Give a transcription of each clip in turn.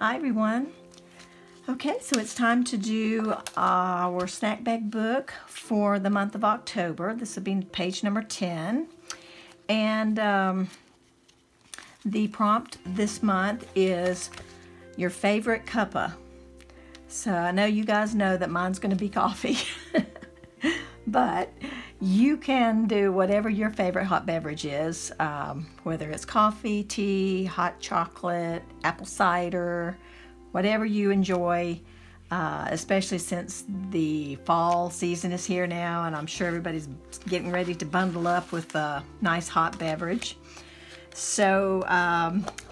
Hi everyone. Okay, so it's time to do our snack bag book for the month of October. This will be page number 10. And the prompt this month is your favorite cuppa. So I know you guys know that mine's going to be coffee. But you can do whatever your favorite hot beverage is, whether it's coffee, tea, hot chocolate, apple cider, whatever you enjoy, especially since the fall season is here now, and I'm sure everybody's getting ready to bundle up with a nice hot beverage. So,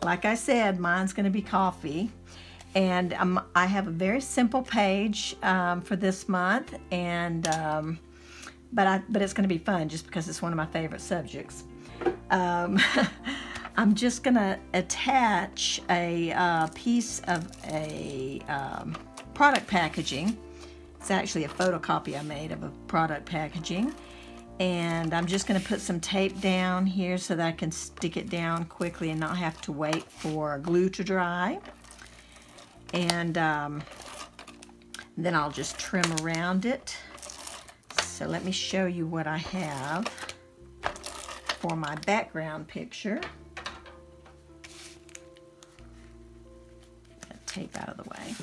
like I said, mine's going to be coffee. And I have a very simple page for this month, and but it's going to be fun just because it's one of my favorite subjects. I'm just going to attach a piece of a product packaging. It's actually a photocopy I made of a product packaging. And I'm just going to put some tape down here so that I can stick it down quickly and not have to wait for glue to dry. And then I'll just trim around it. So let me show you what I have for my background picture. Get that tape out of the way.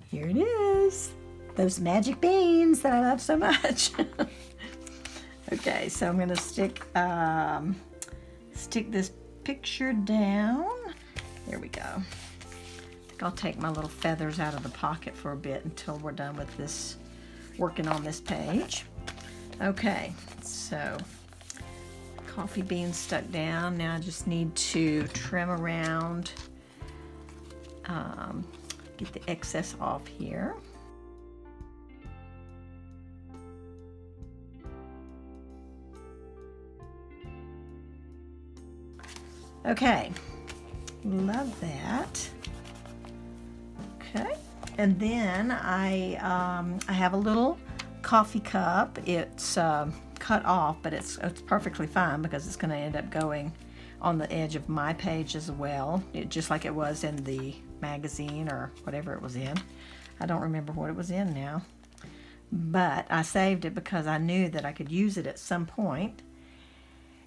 Here it is. Those magic beans that I love so much. Okay, so I'm gonna stick this picture down. There we go. I'll take my little feathers out of the pocket for a bit until we're done with this, working on this page. Okay, so coffee beans stuck down. Now I just need to trim around, get the excess off here. Okay, love that. Okay, and then I have a little coffee cup. It's cut off, but it's perfectly fine because it's going to end up going on the edge of my page as well, just like it was in the magazine or whatever it was in. I don't remember what it was in now, but I saved it because I knew that I could use it at some point.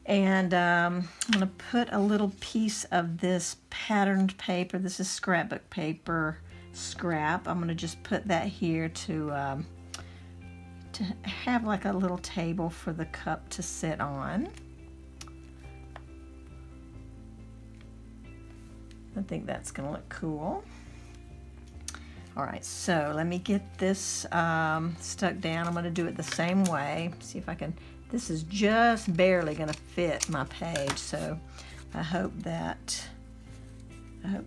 And I'm going to put a little piece of this patterned paper. This is scrapbook paper. Scrap. I'm going to just put that here to have like a little table for the cup to sit on. I think that's going to look cool. Alright, so let me get this stuck down. I'm going to do it the same way. See if I can. This is just barely going to fit my page, so I hope that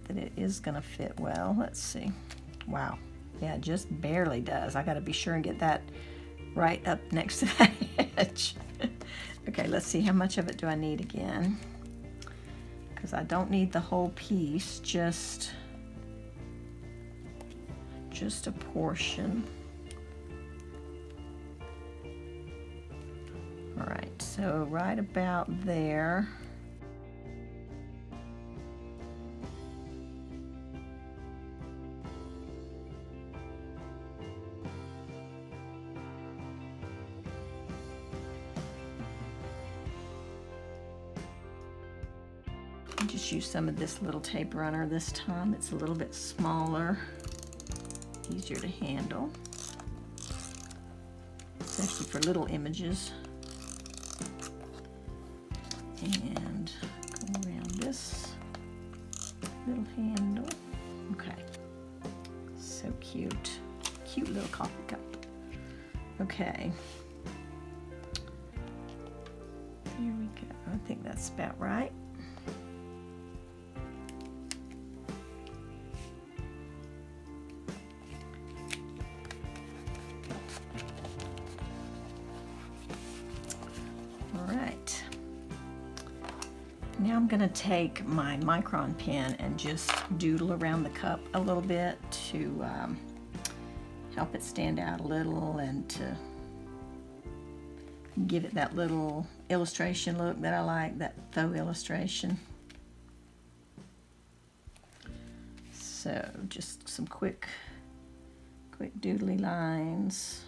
it is going to fit well. Let's see. Wow. Yeah, it just barely does. I got to be sure and get that right up next to that edge. Okay, let's see. How much of it do I need again? Because I don't need the whole piece, just a portion. All right, so right about there. Just use some of this little tape runner this time. It's a little bit smaller, easier to handle, especially for little images. And go around this little handle. Okay, so cute. Cute little coffee cup. Okay, there we go. I think that's about right. Now I'm going to take my micron pen and just doodle around the cup a little bit to help it stand out a little and to give it that little illustration look that I like, that faux illustration. So just some quick doodly lines.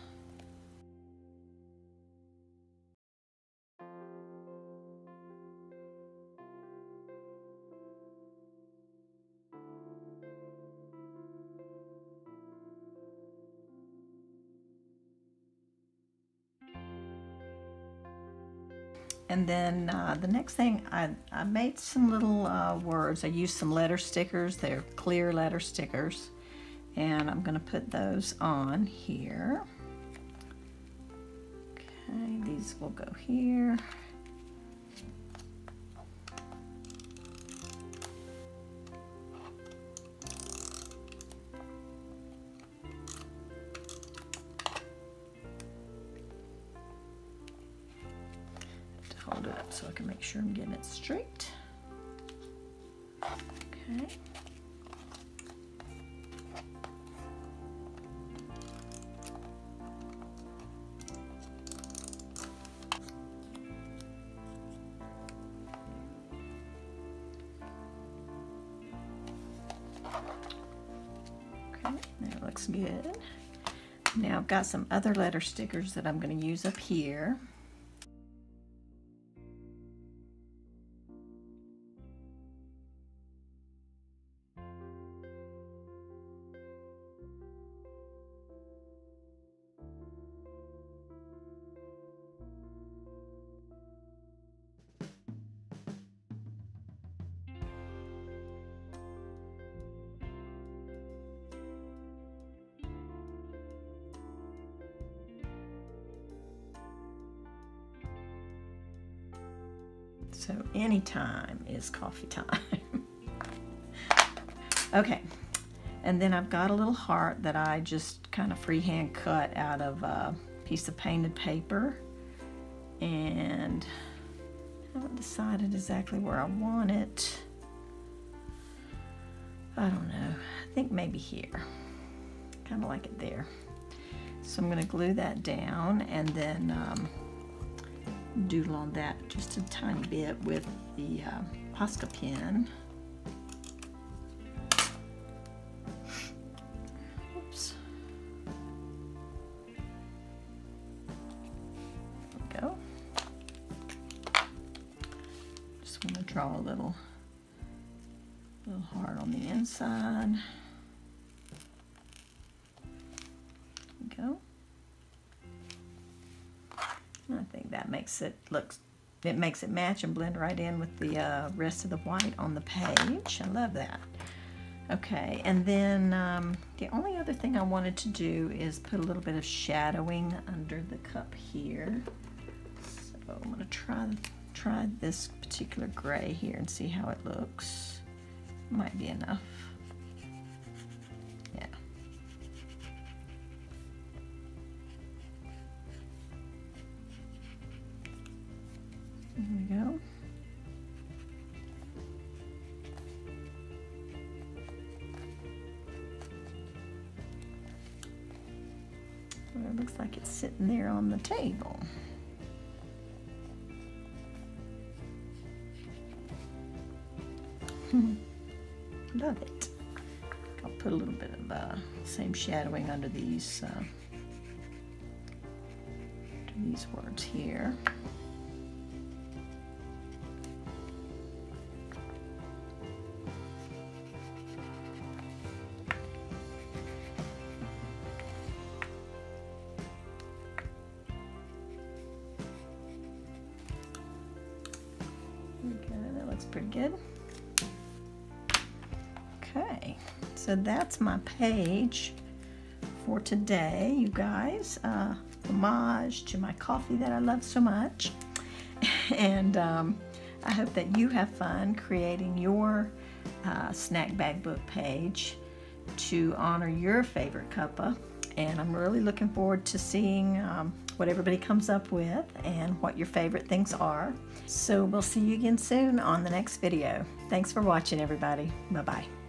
And then the next thing, I made some little words. I used some letter stickers. They're clear letter stickers. And I'm going to put those on here. Okay, these will go here. Hold it up so I can make sure I'm getting it straight. Okay. Okay, that looks good. Now I've got some other letter stickers that I'm going to use up here. So anytime is coffee time. Okay, and then I've got a little heart that I just kind of freehand cut out of a piece of painted paper, and I haven't decided exactly where I want it. I don't know, I think maybe here. Kind of like it there. So I'm going to glue that down and then doodle on that just a tiny bit with the Posca pen. Oops. There we go. Just want to draw a little heart on the inside. There we go. I think that makes it makes it match and blend right in with the rest of the white on the page. I love that. Okay, and then the only other thing I wanted to do is put a little bit of shadowing under the cup here. So I'm going to try this particular gray here and see how it looks. Might be enough. Yeah. There we go. Well, it looks like it's sitting there on the table. Love it. I'll put a little bit of same shadowing under these words here. Okay, that looks pretty good. Okay, so that's my page for today, you guys. Homage to my coffee that I love so much. And I hope that you have fun creating your snack bag book page to honor your favorite cuppa. And I'm really looking forward to seeing what everybody comes up with and what your favorite things are. So we'll see you again soon on the next video. Thanks for watching, everybody. Bye-bye.